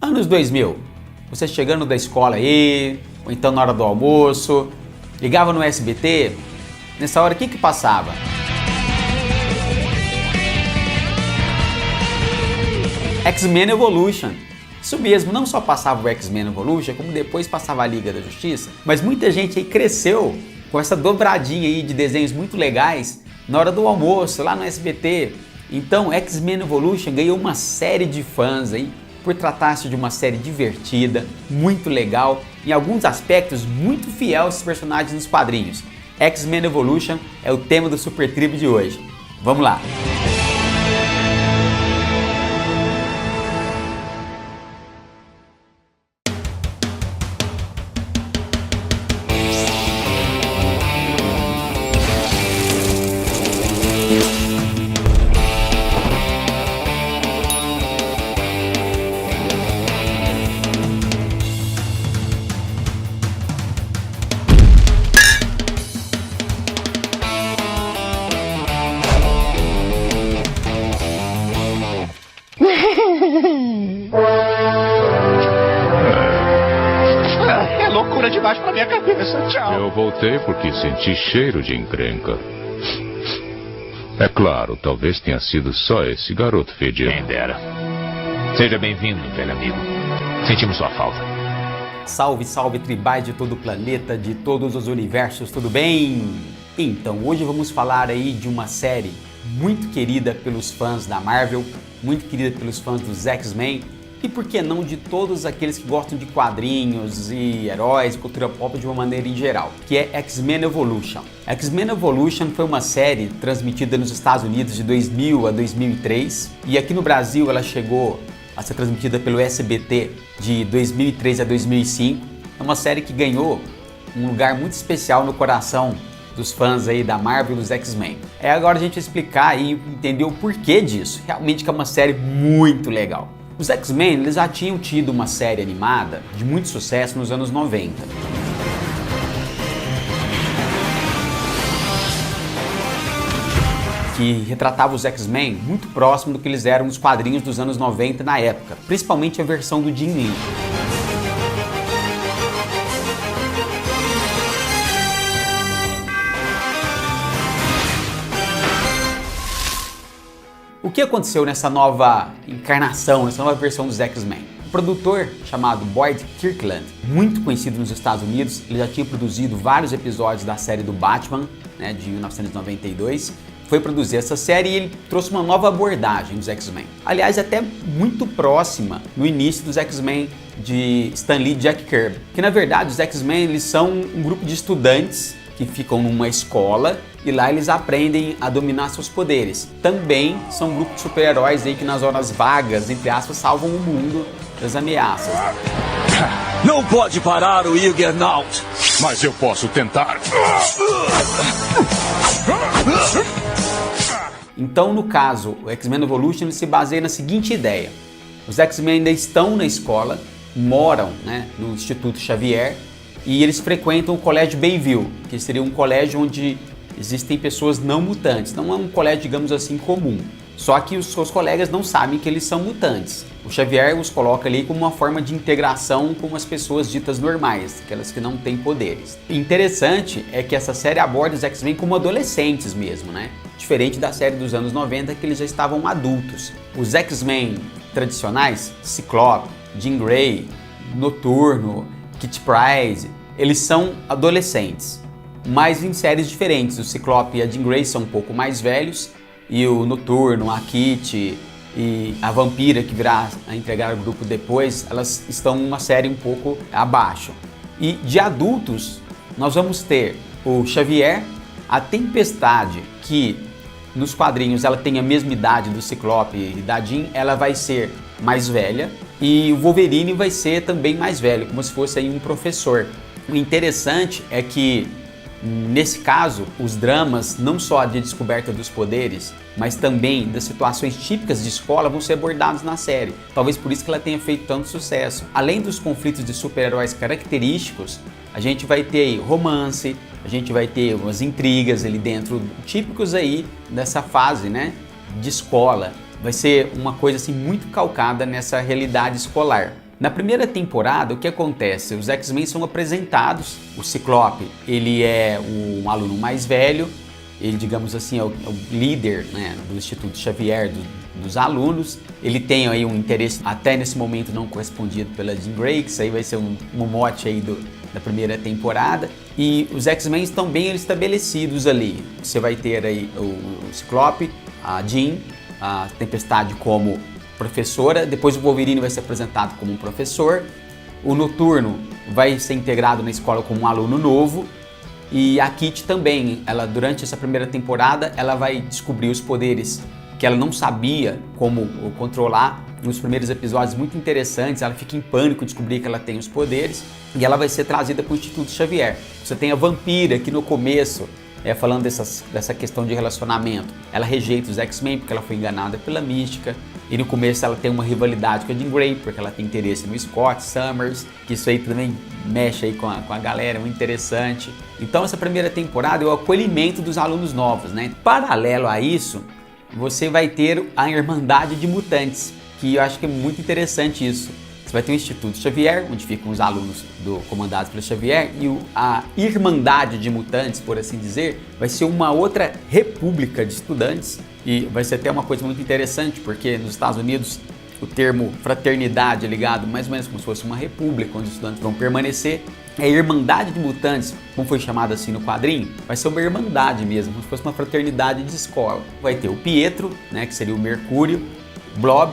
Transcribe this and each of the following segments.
Anos 2000, você chegando da escola aí, ou então na hora do almoço, ligava no SBT, nessa hora o que passava? X-Men Evolution. Isso mesmo, não só passava o X-Men Evolution, como depois passava a Liga da Justiça, mas muita gente aí cresceu com essa dobradinha aí de desenhos muito legais na hora do almoço, lá no SBT. Então, X-Men Evolution ganhou uma série de fãs aí, por tratar-se de uma série divertida, muito legal, em alguns aspectos muito fiel aos personagens nos quadrinhos. X-Men Evolution é o tema do Super Trivia de hoje. Vamos lá! É loucura demais pra minha cabeça, tchau. Eu voltei porque senti cheiro de encrenca. É claro, talvez tenha sido só esse garoto fedido. Quem dera. Seja bem-vindo, velho amigo. Sentimos sua falta. Salve, salve tribais de todo o planeta, de todos os universos, tudo bem? Então, hoje vamos falar aí de uma série muito querida pelos fãs da Marvel, muito querida pelos fãs dos X-Men e por que não de todos aqueles que gostam de quadrinhos e heróis, cultura pop de uma maneira em geral, que é X-Men Evolution. X-Men Evolution foi uma série transmitida nos Estados Unidos de 2000 a 2003 e aqui no Brasil ela chegou a ser transmitida pelo SBT de 2003 a 2005. É uma série que ganhou um lugar muito especial no coração dos fãs aí da Marvel e dos X-Men. Agora a gente vai explicar e entender o porquê disso. Realmente que é uma série muito legal. Os X-Men eles já tinham tido uma série animada de muito sucesso nos anos 90. Que retratava os X-Men muito próximo do que eles eram nos quadrinhos dos anos 90 na época, principalmente a versão do Jim Lee. O que aconteceu nessa nova encarnação, nessa nova versão dos X-Men? O produtor chamado Boyd Kirkland, muito conhecido nos Estados Unidos, ele já tinha produzido vários episódios da série do Batman, de 1992, foi produzir essa série e ele trouxe uma nova abordagem dos X-Men. Aliás, até muito próxima no início dos X-Men de Stan Lee e Jack Kirby. Que na verdade os X-Men eles são um grupo de estudantes que ficam numa escola e lá eles aprendem a dominar seus poderes. Também são um grupo de super-heróis aí que nas horas vagas, entre aspas, salvam o mundo das ameaças. Não pode parar o Juggernaut! Mas eu posso tentar. Então, no caso, o X-Men Evolution se baseia na seguinte ideia. Os X-Men ainda estão na escola, moram no Instituto Xavier, e eles frequentam o Colégio Bayville, que seria um colégio onde existem pessoas não mutantes. Não é um colégio, digamos assim, comum. Só que os seus colegas não sabem que eles são mutantes. O Xavier os coloca ali como uma forma de integração com as pessoas ditas normais, aquelas que não têm poderes. O interessante é que essa série aborda os X-Men como adolescentes mesmo, Diferente da série dos anos 90, que eles já estavam adultos. Os X-Men tradicionais, Ciclope, Jean Grey, Noturno, Kitty Pryde, eles são adolescentes, mas em séries diferentes. O Ciclope e a Jean Grey são um pouco mais velhos e o Noturno, a Kitty e a Vampira, que virá a entregar o grupo depois, elas estão numa série um pouco abaixo. E de adultos, nós vamos ter o Xavier, a Tempestade, que nos quadrinhos ela tem a mesma idade do Ciclope e da Jean, ela vai ser mais velha, e o Wolverine vai ser também mais velho, como se fosse aí um professor. O interessante é que, nesse caso, os dramas, não só de descoberta dos poderes, mas também das situações típicas de escola vão ser abordados na série. Talvez por isso que ela tenha feito tanto sucesso. Além dos conflitos de super-heróis característicos, a gente vai ter aí romance, a gente vai ter umas intrigas ali dentro, típicos aí dessa fase, de escola. Vai ser uma coisa assim muito calcada nessa realidade escolar. Na primeira temporada, o que acontece? Os X-Men são apresentados, o Ciclope, ele é um aluno mais velho, ele, digamos assim, é o líder, né, do Instituto Xavier, dos alunos. Ele tem aí um interesse até nesse momento não correspondido pela Jean Grey, que isso aí vai ser um mote aí da primeira temporada. E os X-Men estão bem estabelecidos ali. Você vai ter aí o Ciclope, a Jean, a Tempestade como professora, depois o Wolverine vai ser apresentado como um professor, o Noturno vai ser integrado na escola como um aluno novo, e a Kitty também, ela durante essa primeira temporada, ela vai descobrir os poderes que ela não sabia como controlar. Nos primeiros episódios muito interessantes, ela fica em pânico de descobrir que ela tem os poderes, e ela vai ser trazida para o Instituto Xavier. Você tem a Vampira, que no começo, falando dessa questão de relacionamento, ela rejeita os X-Men porque ela foi enganada pela Mística, e no começo ela tem uma rivalidade com a Jean Grey, porque ela tem interesse no Scott Summers, que isso aí também mexe aí com a galera, muito interessante. Então essa primeira temporada é o acolhimento dos alunos novos, né? Paralelo a isso, você vai ter a Irmandade de Mutantes, que eu acho que é muito interessante isso. Você vai ter o Instituto Xavier, onde ficam os alunos comandados pelo Xavier, e a Irmandade de Mutantes, por assim dizer, vai ser uma outra república de estudantes, e vai ser até uma coisa muito interessante, porque nos Estados Unidos o termo fraternidade é ligado mais ou menos como se fosse uma república, onde os estudantes vão permanecer. A Irmandade de Mutantes, como foi chamada assim no quadrinho, vai ser uma irmandade mesmo, como se fosse uma fraternidade de escola. Vai ter o Pietro, né, que seria o Mercúrio, Blob,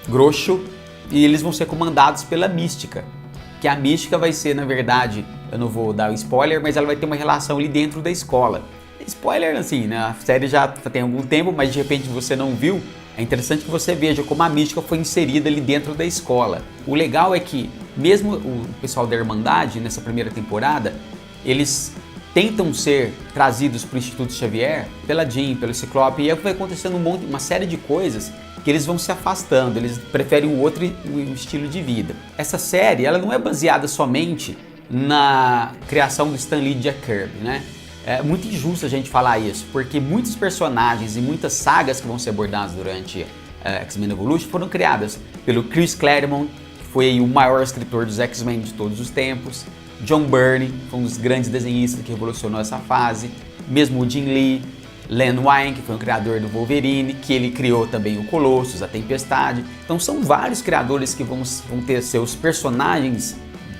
Groucho, e eles vão ser comandados pela Mística, que a Mística vai ser, na verdade, eu não vou dar o spoiler, mas ela vai ter uma relação ali dentro da escola. Spoiler assim, né? A série já tem algum tempo, mas de repente você não viu, é interessante que você veja como a Mística foi inserida ali dentro da escola. O legal é que, mesmo o pessoal da Irmandade, nessa primeira temporada, eles tentam ser trazidos para o Instituto Xavier pela Jean, pelo Ciclope, e aí vai acontecendo uma série de coisas que eles vão se afastando, eles preferem um outro estilo de vida. Essa série, ela não é baseada somente na criação do Stan Lee e Jack Kirby, né? É muito injusto a gente falar isso, porque muitos personagens e muitas sagas que vão ser abordadas durante X-Men Evolution foram criadas pelo Chris Claremont, que foi aí o maior escritor dos X-Men de todos os tempos, John Byrne, foi um dos grandes desenhistas que revolucionou essa fase, mesmo o Jim Lee, Len Wein, que foi o criador do Wolverine, que ele criou também o Colossus, a Tempestade. Então são vários criadores que vão ter seus personagens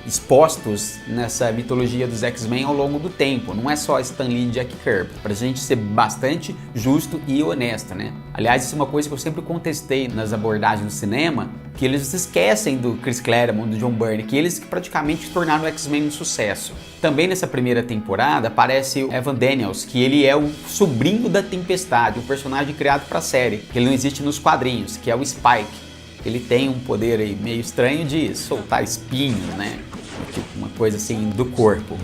expostos nessa mitologia dos X-Men ao longo do tempo. Não é só Stan Lee e Jack Kirby, pra gente ser bastante justo e honesto, né? Aliás, isso é uma coisa que eu sempre contestei nas abordagens do cinema, que eles esquecem do Chris Claremont, do John Byrne, que eles praticamente tornaram o X-Men um sucesso. Também nessa primeira temporada aparece o Evan Daniels, que ele é o sobrinho da Tempestade, um personagem criado para a série, que ele não existe nos quadrinhos, que é o Spike. Ele tem um poder aí meio estranho de soltar espinhos, né? Tipo uma coisa assim do corpo.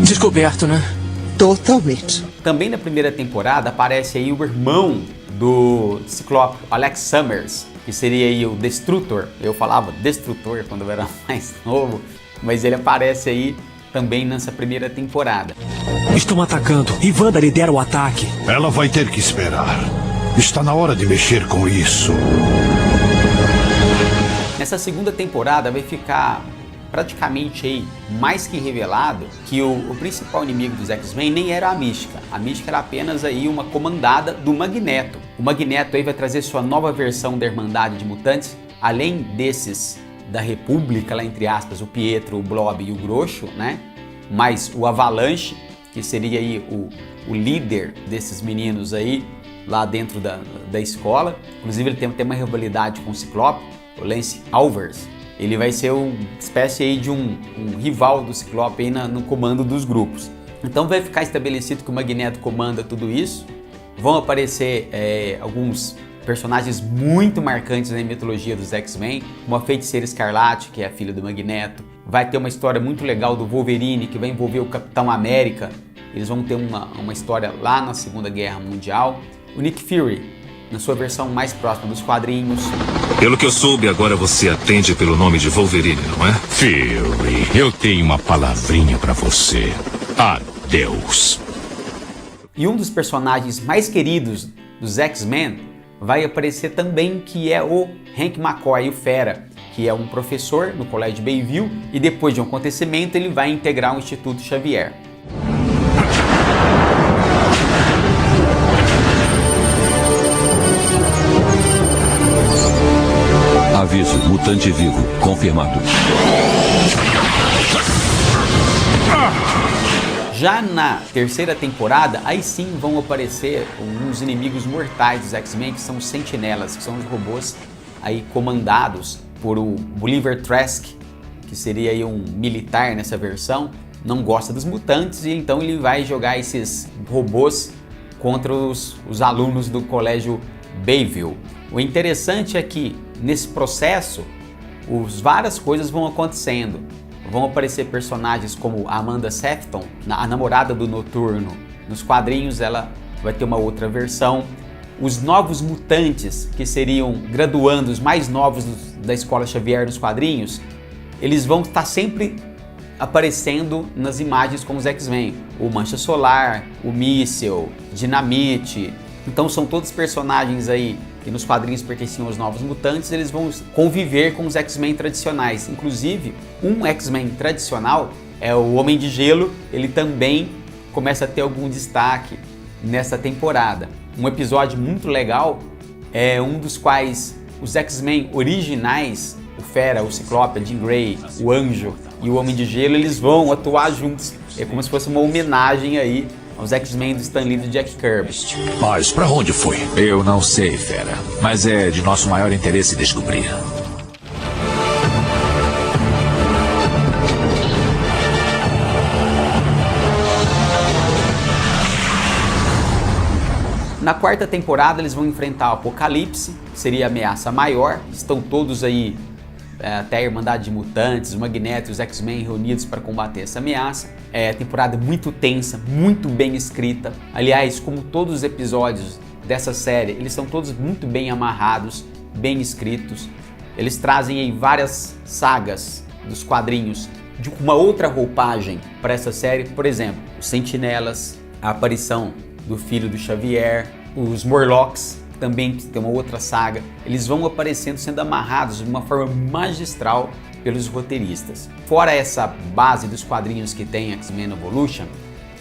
Descoberto, né? Totalmente. Também na primeira temporada aparece aí o irmão do Ciclope, Alex Summers, que seria aí o Destrutor. Eu falava Destrutor quando eu era mais novo, mas ele aparece aí também nessa primeira temporada. Estão atacando e Wanda lidera o ataque. Ela vai ter que esperar. Está na hora de mexer com isso. Nessa segunda temporada vai ficar praticamente aí mais que revelado que o principal inimigo dos X-Men nem era a Mística. A Mística era apenas aí uma comandada do Magneto. O Magneto aí vai trazer sua nova versão da Irmandade de Mutantes, além desses da República, lá entre aspas, o Pietro, o Blob e o Groucho, né? Mas o Avalanche, que seria aí o líder desses meninos aí lá dentro da escola. Inclusive ele tem uma rivalidade com o Ciclope, o Lance Alvers. Ele vai ser uma espécie aí de um rival do Ciclope aí no comando dos grupos. Então vai ficar estabelecido que o Magneto comanda tudo isso. Vão aparecer alguns personagens muito marcantes na mitologia dos X-Men, como a Feiticeira Escarlate, que é a filha do Magneto. Vai ter uma história muito legal do Wolverine, que vai envolver o Capitão América. Eles vão ter uma história lá na Segunda Guerra Mundial. O Nick Fury, na sua versão mais próxima dos quadrinhos. Pelo que eu soube, agora você atende pelo nome de Wolverine, não é? Fury, eu tenho uma palavrinha pra você. Adeus. E um dos personagens mais queridos dos X-Men vai aparecer também, que é o Hank McCoy, o Fera, que é um professor no Colégio Bayview, e depois de um acontecimento ele vai integrar o Instituto Xavier. Aviso, mutante vivo, confirmado. Já na terceira temporada, aí sim vão aparecer uns inimigos mortais dos X-Men, que são os Sentinelas, que são os robôs aí comandados por o Bolivar Trask, que seria aí um militar nessa versão, não gosta dos mutantes e então ele vai jogar esses robôs contra os alunos do Colégio Bayview. O interessante é que nesse processo, várias coisas vão acontecendo. Vão aparecer personagens como a Amanda Sefton, a namorada do Noturno. Nos quadrinhos ela vai ter uma outra versão. Os novos mutantes, que seriam graduandos mais novos da Escola Xavier nos quadrinhos, eles vão estar sempre aparecendo nas imagens com os X-Men. O Mancha Solar, o Míssil, Dinamite. Então são todos personagens aí que nos quadrinhos pertenciam aos Novos Mutantes, eles vão conviver com os X-Men tradicionais. Inclusive, um X-Men tradicional é o Homem de Gelo, ele também começa a ter algum destaque nessa temporada. Um episódio muito legal é um dos quais os X-Men originais, o Fera, o Ciclope, a Jean Grey, o Anjo e o Homem de Gelo, eles vão atuar juntos. É como se fosse uma homenagem aí aos X-Men do Stan Lee e do Jack Kirby. Mas pra onde foi? Eu não sei, Fera, mas é de nosso maior interesse descobrir. Na quarta temporada eles vão enfrentar o Apocalipse, que seria a ameaça maior. Estão todos aí, até a Irmandade de Mutantes, o Magneto e os X-Men reunidos para combater essa ameaça. É temporada muito tensa, muito bem escrita. Aliás, como todos os episódios dessa série, eles são todos muito bem amarrados, bem escritos. Eles trazem aí várias sagas dos quadrinhos de uma outra roupagem para essa série. Por exemplo, os Sentinelas, a aparição do filho do Xavier, os Morlocks, também tem uma outra saga. Eles vão aparecendo, sendo amarrados de uma forma magistral pelos roteiristas. Fora essa base dos quadrinhos que tem X-Men Evolution,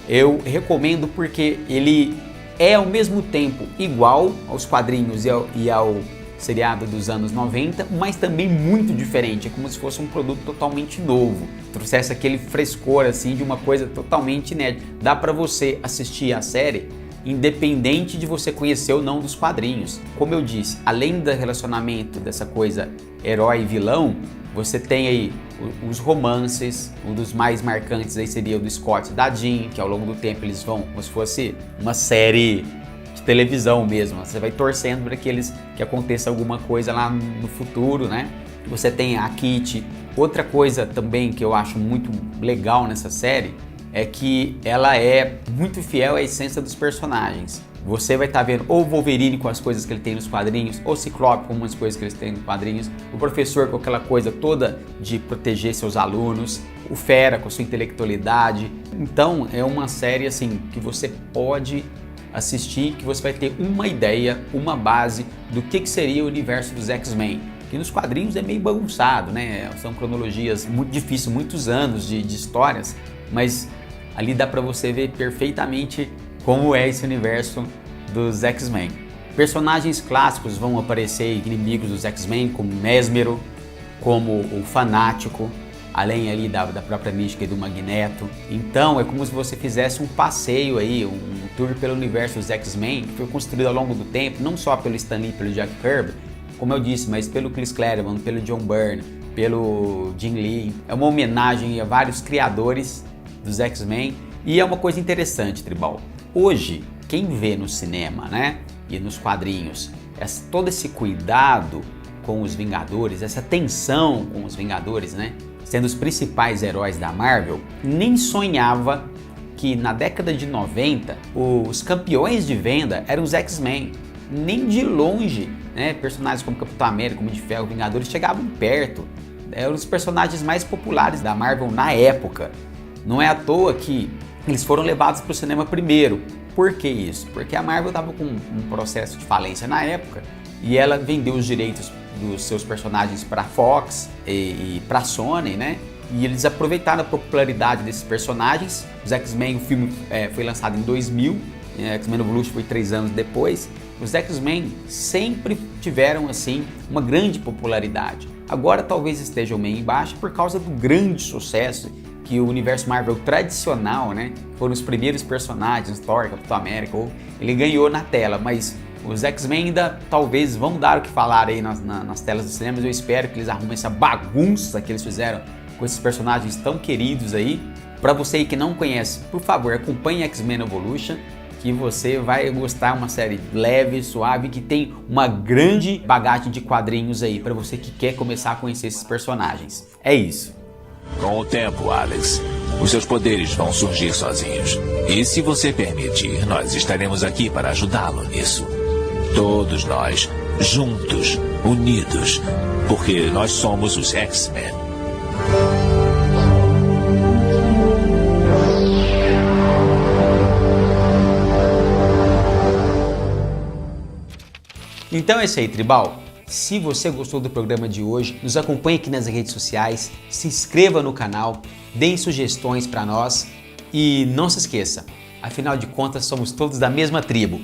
eu recomendo porque ele é ao mesmo tempo igual aos quadrinhos e ao seriado dos anos 90, mas também muito diferente. É como se fosse um produto totalmente novo. Trouxesse aquele frescor assim de uma coisa totalmente inédita. Dá para você assistir a série independente de você conhecer ou não dos quadrinhos. Como eu disse, além do relacionamento dessa coisa herói e vilão, você tem aí os romances. Um dos mais marcantes aí seria o do Scott e da Jean, que ao longo do tempo eles vão, como se fosse uma série de televisão mesmo. Você vai torcendo para que aconteça alguma coisa lá no futuro, né? Você tem a Kitty. Outra coisa também que eu acho muito legal nessa série é que ela é muito fiel à essência dos personagens. Você vai estar vendo ou o Wolverine com as coisas que ele tem nos quadrinhos, ou o Ciclope com umas coisas que eles têm nos quadrinhos, o professor com aquela coisa toda de proteger seus alunos, o Fera com a sua intelectualidade. Então é uma série assim que você pode assistir, que você vai ter uma ideia, uma base do que seria o universo dos X-Men. Que nos quadrinhos é meio bagunçado, né? São cronologias muito difíceis, muitos anos de histórias, mas ali dá para você ver perfeitamente como é esse universo dos X-Men. Personagens clássicos vão aparecer, inimigos dos X-Men, como Mesmero, como o Fanático, além ali da própria mística e do Magneto. Então é como se você fizesse um passeio aí, um tour pelo universo dos X-Men, que foi construído ao longo do tempo, não só pelo Stan Lee e pelo Jack Kirby, como eu disse, mas pelo Chris Claremont, pelo John Byrne, pelo Jim Lee. É uma homenagem a vários criadores dos X-Men e é uma coisa interessante, Tribal. Hoje, quem vê no cinema, né, e nos quadrinhos, todo esse cuidado com os Vingadores, essa tensão com os Vingadores, né, sendo os principais heróis da Marvel, nem sonhava que na década de 90 os campeões de venda eram os X-Men. Nem de longe, né, personagens como Capitão América, como de Ferro, Vingadores chegavam perto. Eram os personagens mais populares da Marvel na época. Não é à toa que eles foram levados para o cinema primeiro. Por que isso? Porque a Marvel estava com um processo de falência na época e ela vendeu os direitos dos seus personagens para Fox e para Sony, né? E eles aproveitaram a popularidade desses personagens. Os X-Men, o filme foi lançado em 2000, X-Men Evolution foi 3 anos depois. Os X-Men sempre tiveram assim uma grande popularidade. Agora talvez estejam meio embaixo por causa do grande sucesso que o universo Marvel tradicional, né, foram os primeiros personagens, Thor, Capitão América, ele ganhou na tela, mas os X-Men ainda talvez vão dar o que falar aí nas telas dos cinemas. Eu espero que eles arrumem essa bagunça que eles fizeram com esses personagens tão queridos aí. Para você aí que não conhece, por favor, acompanhe X-Men Evolution, que você vai gostar. Uma série leve, suave, que tem uma grande bagagem de quadrinhos aí para você que quer começar a conhecer esses personagens. É isso. Com o tempo, Alex, os seus poderes vão surgir sozinhos. E se você permitir, nós estaremos aqui para ajudá-lo nisso. Todos nós, juntos, unidos, porque nós somos os X-Men. Então é isso aí, Tribal. Se você gostou do programa de hoje, nos acompanhe aqui nas redes sociais, se inscreva no canal, deem sugestões para nós e não se esqueça, afinal de contas somos todos da mesma tribo.